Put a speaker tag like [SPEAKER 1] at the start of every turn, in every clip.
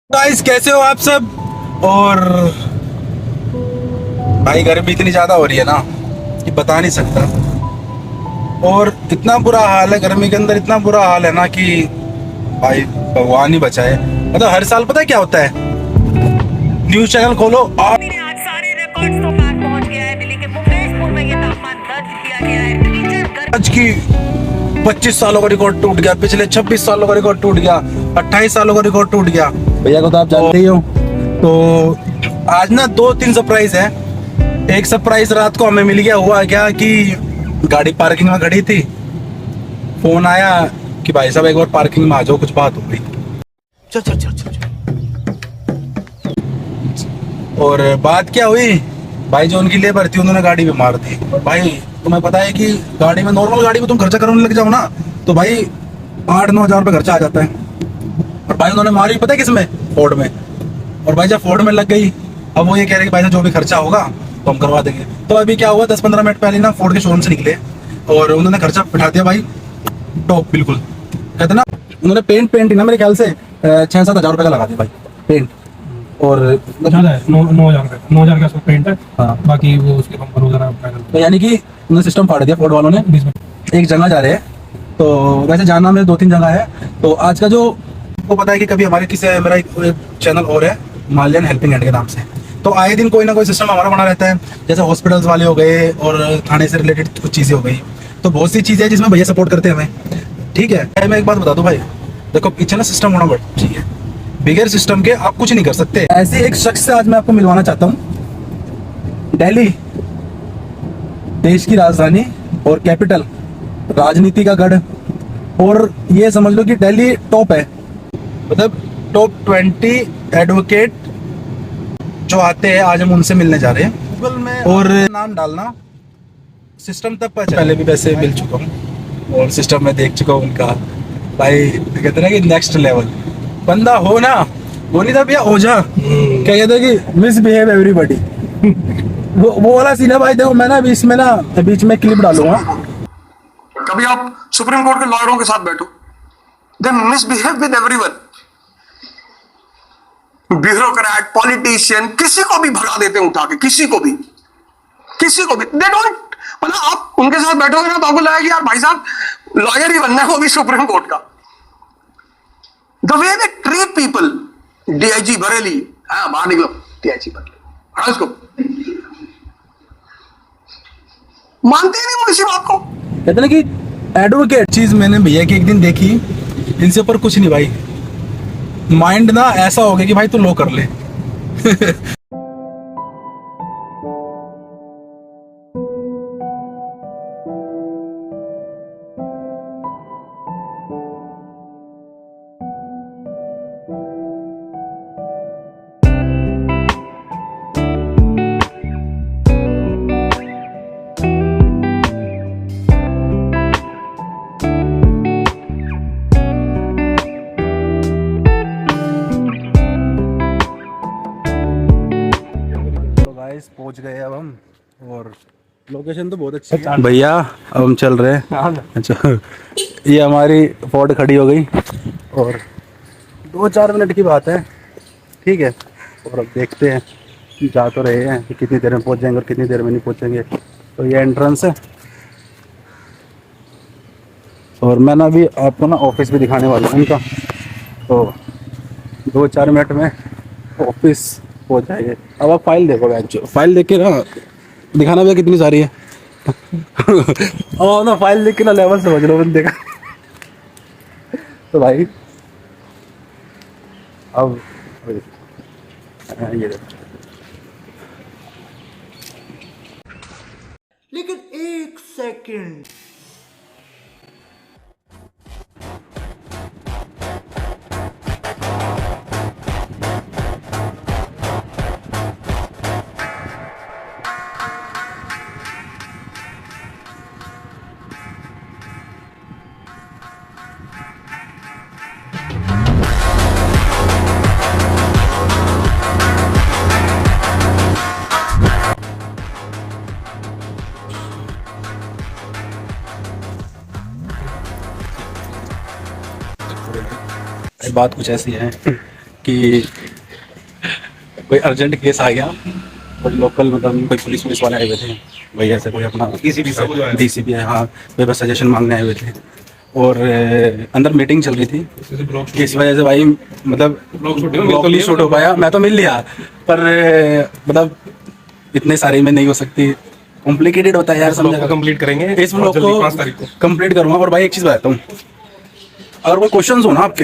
[SPEAKER 1] Guys कैसे हो आप सब। और भाई गर्मी इतनी ज्यादा हो रही है ना कि बता नहीं सकता। और इतना बुरा हाल है गर्मी के अंदर, इतना बुरा हाल है ना कि भाई भगवान ही बचाए। मतलब हर साल पता है क्या होता है, न्यूज चैनल खोलो और
[SPEAKER 2] आज सारे रिकॉर्ड्स तो पार पहुंच गया है। दिल्ली के मुकेशपुर में ये तापमान दर्ज किया गया है। भीषण
[SPEAKER 1] आज की 25 सालों का रिकॉर्ड टूट गया, पिछले 26 सालों का रिकॉर्ड टूट गया, 28 सालों का रिकॉर्ड टूट गया। भैया को तो आप जानते ही हो। तो आज ना 2-3 सरप्राइज है। एक सरप्राइज रात को हमें मिल गया। हुआ क्या कि गाड़ी पार्किंग में खड़ी थी, फोन आया कि भाई साहब एक बार पार्किंग में आ जाओ, कुछ बात हो गई। चल चल चल चल चल। और बात क्या हुई, भाई जो उनकी लेबर थी उन्होंने गाड़ी पे मार दी। भाई तुम्हें पता है कि गाड़ी में, नॉर्मल गाड़ी में तुम खर्चा करने लग जाओ ना तो भाई 8-9 हजार रुपये खर्चा आ जाता है। और भाई उन्होंने मारी पता है किसमें, फोर्ड में। और भाई जब फोर्ड में लग गई, अब वो ये कह रहे कि भाई जो भी खर्चा होगा तो हम करवा देंगे। तो अभी क्या हुआ, 10-15 मिनट पहले ना फोर्ड के शोरूम से निकले और उन्होंने खर्चा बिठा दिया भाई टॉप बिल्कुल। कहते ना, उन्होंने पेंट ही ना मेरे ख्याल से 6-7 हजार रुपये का लगा दिया भाई पेंट। और
[SPEAKER 3] ज्यादा है, 9,000 का 9,000 का पेंट है।
[SPEAKER 1] हाँ,
[SPEAKER 3] बाकी वो उसके बम्पर वगैरह पैनल
[SPEAKER 1] तो यानी कि उन्होंने सिस्टम फाड़ दिया फोर्ड वालों ने।
[SPEAKER 3] 20 में।
[SPEAKER 1] एक जगह जा रहे हैं, तो वैसे जाना में 2-3 जगह है। तो आज का जो आपको पता है कि कभी हमारे किसी, मेरा एक चैनल और है माल्यान हेल्पिंग हैंड के नाम से, तो आए दिन कोई ना कोई सिस्टम हमारा बना रहता है। जैसे हॉस्पिटल्स वाले हो गए और थाने से रिलेटेड कुछ चीज़ें हो गई, तो बहुत सी चीज़ें हैं जिसमें भैया सपोर्ट करते हैं हमें। ठीक है, मैं एक बात बता दूं भाई, देखो पीछे ना सिस्टम होना बहुत चाहिए। बिगैर सिस्टम के आप कुछ नहीं कर सकते। ऐसे एक शख्स से आज मैं आपको मिलवाना चाहता हूँ। दिल्ली देश की राजधानी और कैपिटल, राजनीति का गढ़। और ये समझ लो कि दिल्ली टॉप है, मतलब टॉप 20 एडवोकेट जो आते हैं, आज हम उनसे मिलने जा रहे हैं। गूगल में और नाम डालना, सिस्टम तक पहले भी वैसे मिल चुका हूँ और सिस्टम में देख चुका हूँ उनका। भाई कहते हैं कि नेक्स्ट लेवल बंदा हो ना, वो नहीं था भैया ओझा, क्या कहते हैं कि मिसबिहेव एवरीबॉडी। वो वाला सीन है भाई। देखो मैं ना बीच में क्लिप डालूंगा।
[SPEAKER 4] कभी आप सुप्रीम कोर्ट के लॉयरों के साथ बैठो, they misbehave with everyone. Bureaucrat, politician, किसी को भी भगा देते हैं उठा के, किसी को भी दे डोंट। मतलब आप उनके साथ बैठोगे ना तो आपको लगेगा कि यार भाई साहब लॉयर ही बनना है, वो भी सुप्रीम कोर्ट का। The way they treat people, DIG Bareilly, हाँ बाहर निकलो, डीआईजी बरेली, हटा इसको। मानते ही नहीं वो इसी बात को।
[SPEAKER 1] कहते ना कि एडवोकेट चीज मैंने भैया की एक दिन देखी, इनसे ऊपर कुछ नहीं भाई। माइंड ना ऐसा हो गया कि भाई तू लो कर ले। पहुंच गए अब हम, और लोकेशन तो बहुत अच्छी है भैया। अब हम चल रहे हैं। अच्छा, ये हमारी फोर्ड खड़ी हो गई और 2-4 मिनट की बात है। ठीक है, और अब देखते हैं, जा तो रहे हैं कि कितनी देर में पहुंच जाएंगे और कितनी देर में नहीं पहुंचेंगे। तो ये एंट्रेंस है और मैं ना अभी आपको ना ऑफिस भी दिखाने वाला हूँ उनका। तो 2-4 मिनट में ऑफिस हो जाएगा। अब आप फाइल देखो, फाइल देख के ना दिखाना भैया कितनी सारी है। और ना फाइल देख के ना लेवल समझ लो बंदे का। तो भाई अब ये देखो,
[SPEAKER 5] लेकिन एक सेकंड,
[SPEAKER 1] बात कुछ ऐसी है कि कोई अर्जेंट केस आ गया और लोकल मतलब कोई पुलिस वाले आए हुए थे भैया से, कोई अपना डीसीपी है, हाँ, वे बस सजेशन मांगने आए हुए थे और अंदर मीटिंग चल रही थी। इस वजह से भाई मतलब ब्लॉग नहीं शूट हो पाया। मैं तो मिल लिया पर मतलब इतने सारे में नहीं हो सकती, कॉम्प्लिकेटेड होता है यार। समझा,
[SPEAKER 3] कंप्लीट करेंगे
[SPEAKER 1] इस ब्लॉग को
[SPEAKER 3] 5 तारीख को
[SPEAKER 1] कंप्लीट करूंगा। और भाई एक चीज़ बताता हूँ, अगर कोई क्वेश्चंस हो ना आपके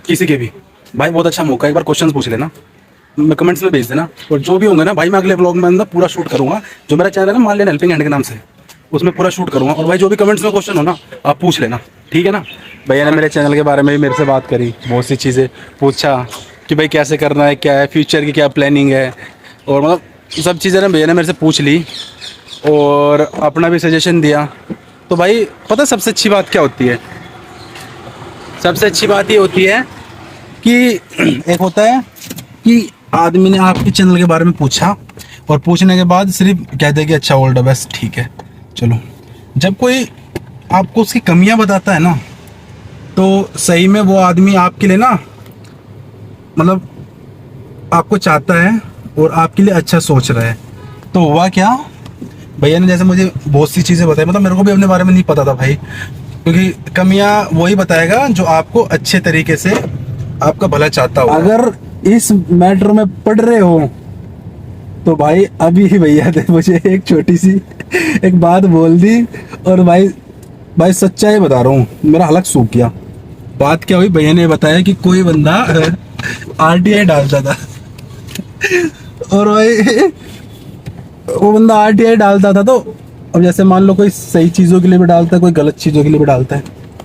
[SPEAKER 1] किसी के भी, भाई बहुत अच्छा मौका है, एक बार क्वेश्चंस पूछ लेना, मैं कमेंट्स में भेज देना और जो भी होंगे ना भाई मैं अगले ब्लॉग में अंदर पूरा शूट करूंगा। जो मेरा चैनल है ना माल्यान हेल्पिंग हैंड के नाम से, उसमें पूरा शूट करूंगा। और भाई जो भी कमेंट्स में क्वेश्चन हो ना आप पूछ लेना, ठीक है ना। भैया ने मेरे चैनल के बारे में भी मेरे से बात करी, बहुत सी चीज़ें पूछा कि भाई कैसे करना है, क्या है फ्यूचर की क्या प्लानिंग है, और मतलब सब चीज़ें ना भैया ने मेरे से पूछ ली और अपना भी सजेशन दिया। तो भाई पता सबसे अच्छी बात क्या होती है, सबसे अच्छी बात ये होती है कि एक होता है कि आदमी ने आपके चैनल के बारे में पूछा और पूछने के बाद सिर्फ कहते हैं कि अच्छा ऑल द बेस्ट, ठीक है चलो। जब कोई आपको उसकी कमियां बताता है ना तो सही में वो आदमी आपके लिए ना मतलब आपको चाहता है और आपके लिए अच्छा सोच रहा है। तो हुआ क्या, भैया ने जैसे मुझे बहुत सी चीज़ें बताई, मतलब मेरे को भी अपने बारे में नहीं पता था भाई, क्योंकि कमियां वही बताएगा जो आपको अच्छे तरीके से आपका भला चाहता हो। अगर इस मैटर में पढ़ रहे हो तो भाई अभी ही भैया ने मुझे एक छोटी सी एक बात बोल दी और भाई सच्चाई बता रहा हूँ, मेरा हलक सूख गया। बात क्या हुई, भैया ने बताया कि कोई बंदा आरटीआई डालता था और भाई वो बंदा आरटीआई डालता था। तो अब जैसे मान लो कोई सही चीज़ों के लिए भी डालता है, कोई गलत चीज़ों के लिए भी डालता है,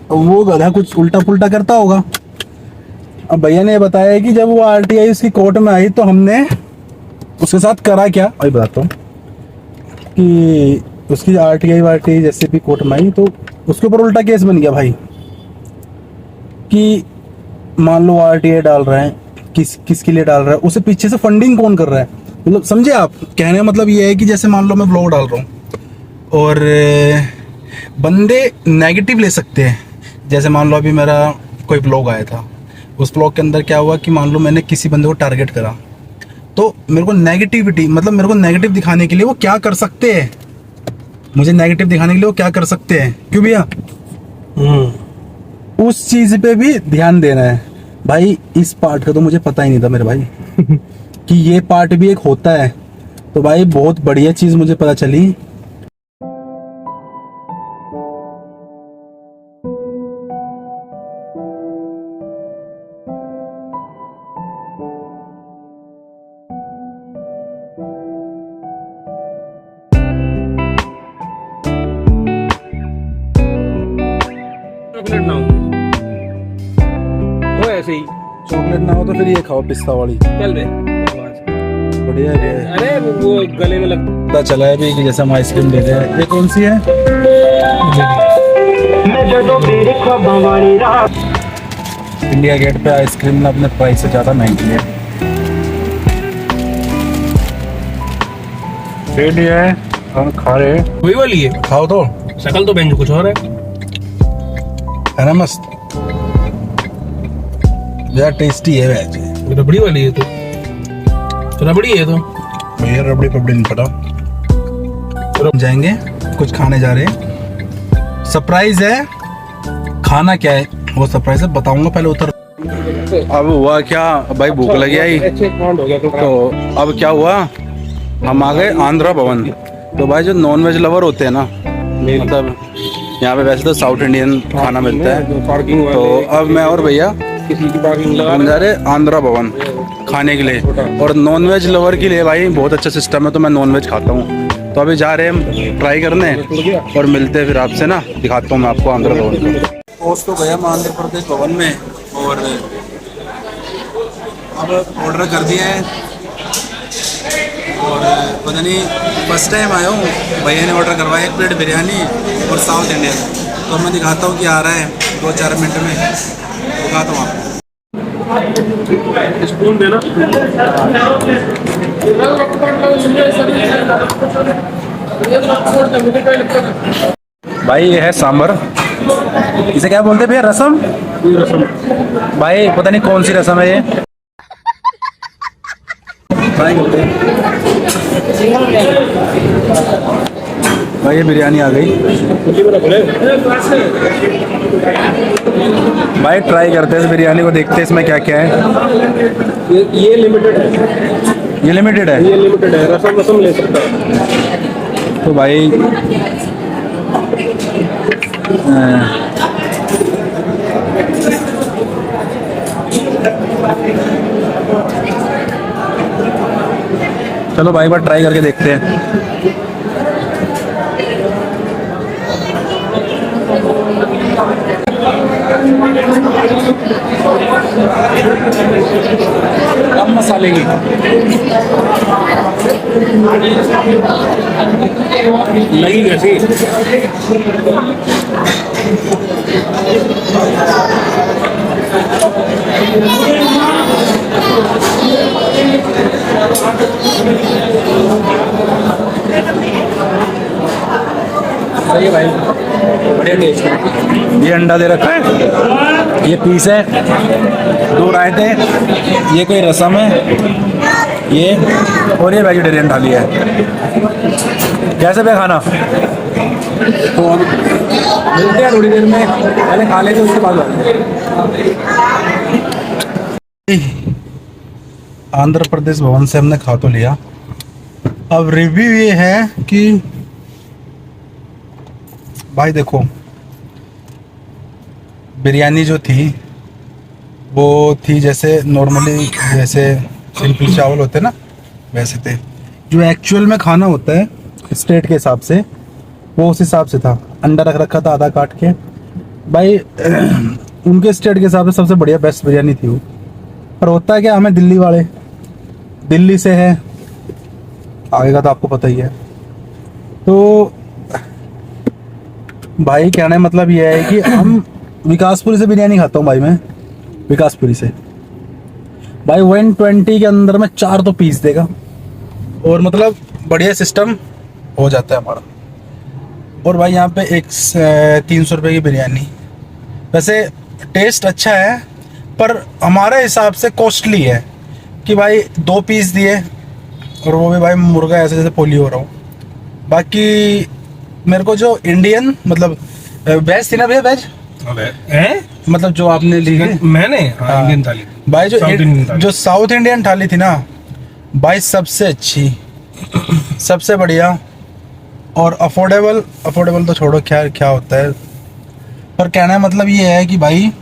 [SPEAKER 1] तो वो गधा कुछ उल्टा पुल्टा करता होगा। अब भैया ने बताया कि जब वो आरटीआई उसकी कोर्ट में आई तो हमने उसके साथ करा क्या, अभी बताता हूँ कि उसकी आरटीआई जैसे भी कोर्ट में आई तो उसके ऊपर उल्टा केस बन गया भाई कि मान लो आरटीआई डाल रहे हैं, किसके लिए डाल रहा है, उसे पीछे से फंडिंग कौन कर रहा है, मतलब समझे आप। कहने का मतलब ये है कि जैसे मान लो मैं ब्लॉग डाल रहा हूँ और बंदे नेगेटिव ले सकते हैं। जैसे मान लो अभी मेरा कोई ब्लॉग आया था, उस ब्लॉग के अंदर क्या हुआ कि मान लो मैंने किसी बंदे को टारगेट करा, तो मेरे को नेगेटिविटी मतलब मेरे को नेगेटिव दिखाने के लिए वो क्या कर सकते हैं, मुझे नेगेटिव दिखाने के लिए वो क्या कर सकते हैं, क्यों भैया उस चीज पे भी ध्यान देना है भाई। इस पार्ट का तो मुझे पता ही नहीं था मेरे भाई कि ये पार्ट भी एक होता है। तो भाई बहुत बढ़िया चीज मुझे पता चली।
[SPEAKER 3] चॉकलेट ना हो तो ऐसे ही
[SPEAKER 1] चॉकलेट ना हो तो फिर ये खाओ पिस्ता वाली,
[SPEAKER 3] चल बे।
[SPEAKER 1] बढ़िया है।
[SPEAKER 3] अरे वो गले में लग
[SPEAKER 1] पता चला है भी कि जैसे हम आइसक्रीम ले रहे हैं। ये कौन सी है? इंडिया गेट पे आइसक्रीम ने अपने प्राइस से ज्यादा महंगी है। रेडी है, हम खा रहे हैं।
[SPEAKER 3] वही वाली है,
[SPEAKER 1] खाओ तो,
[SPEAKER 3] शक्ल तो बेंच कुछ और
[SPEAKER 1] है ना मस्त, यार टेस्टी है वैसे।
[SPEAKER 3] है। रबड़ी वाली है तो रबड़ी है तो
[SPEAKER 1] भैया रबड़ी पबड़ी नहीं पता। जाएंगे कुछ खाने जा रहे हैं, सरप्राइज है। खाना क्या है वो सरप्राइज है, बताऊंगा पहले उतर। अब हुआ क्या भाई, भूख लगी आई तो अब क्या हुआ, हम आ गए आंध्रा भवन। तो भाई जो नॉन वेज लवर होते हैं ना, मतलब यहाँ पे वैसे तो साउथ इंडियन खाना मिलता है, तो अब मैं और भैया
[SPEAKER 3] किसी की पार्किंग
[SPEAKER 1] हम जा रहे आंध्रा भवन खाने के लिए। और नॉन वेज लवर के लिए भाई बहुत अच्छा सिस्टम है, तो मैं नॉन वेज खाता हूँ। तो अभी जा रहे हैं ट्राई करने और मिलते हैं फिर आपसे ना, दिखाता हूँ मैं आपको आंध्रा भवन को। पहुँच तो गया मैं आंध्र प्रदेश भवन में और अब ऑर्डर कर दिया है और पता नहीं फर्स्ट टाइम आया हूँ। भैया ने ऑर्डर करवाया 1 प्लेट बिरयानी और साउथ इंडियन। तो मैं दिखाता हूँ कि आ रहा है 2-4 मिनट में, दिखाता हूँ आपको।
[SPEAKER 3] स्पून देना।
[SPEAKER 1] भाई ये है सांबर, इसे क्या बोलते हैं भैया, रसम?
[SPEAKER 3] रसम
[SPEAKER 1] भाई पता नहीं कौन सी रसम है ये। ट्राई करते हैं। भाई ये बिरयानी आ गई। भाई ट्राई करते हैं इस बिरयानी को, देखते हैं इसमें क्या क्या है।
[SPEAKER 3] ये लिमिटेड है,
[SPEAKER 1] ये लिमिटेड है।
[SPEAKER 3] ये लिमिटेड है, रसम रसम ले सकता है।
[SPEAKER 1] तो भाई चलो भाई बार ट्राई करके देखते हैं। कम मसाले की
[SPEAKER 3] लगी कैसी?
[SPEAKER 1] सही है भाई, बढ़िया टेस्ट है। ये अंडा दे रखा है, ये पीस है, 2 रायते, ये कोई रसम है, ये और ये वेजिटेरियन थाली है। कैसे पे खाना? तो अब मिलते हैं थोड़ी देर में, पहले खा लेते उसके बाद आते हैं। आंध्र प्रदेश भवन से हमने खा तो लिया। अब रिव्यू ये है कि भाई देखो, बिरयानी जो थी वो थी जैसे नॉर्मली जैसे सिंपल चावल होते हैं ना, वैसे थे। जो एक्चुअल में खाना होता है स्टेट के हिसाब से, वो उस हिसाब से था। अंडा रख रखा था आधा काट के। भाई उनके स्टेट के हिसाब से सबसे बढ़िया बेस्ट बिरयानी थी वो। पर होता है क्या, हमें दिल्ली वाले, दिल्ली से है, आगे का तो आपको पता ही है। तो भाई कहने का मतलब ये है कि हम विकासपुरी से बिरयानी खाता हूँ भाई मैं, विकासपुरी से। भाई 120 के अंदर में 4 तो पीस देगा और मतलब बढ़िया सिस्टम हो जाता है हमारा। और भाई यहाँ पे 300 रुपये की बिरयानी, वैसे टेस्ट अच्छा है पर हमारे हिसाब से कॉस्टली है कि भाई 2 पीस दिए और वो भी भाई मुर्गा ऐसे जैसे पोली हो रहा हूँ। बाकी मेरे को जो इंडियन मतलब वेज थी ना भैया, वेज मतलब जो आपने ली है
[SPEAKER 3] मैंने इंडियन थाली
[SPEAKER 1] भाई,
[SPEAKER 3] South Indian थाली।
[SPEAKER 1] जो साउथ इंडियन थाली थी ना भाई, सबसे अच्छी, सबसे बढ़िया और अफोर्डेबल तो छोड़ो, क्या क्या होता है। पर कहना है मतलब ये है कि भाई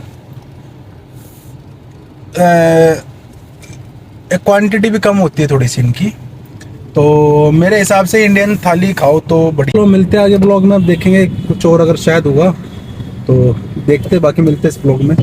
[SPEAKER 1] क्वांटिटी भी कम होती है थोड़ी सी इनकी, तो मेरे हिसाब से इंडियन थाली खाओ तो बढ़िया। तो मिलते हैं आगे ब्लॉग में, अब देखेंगे कुछ और अगर शायद हुआ तो देखते, बाकी मिलते हैं इस ब्लॉग में।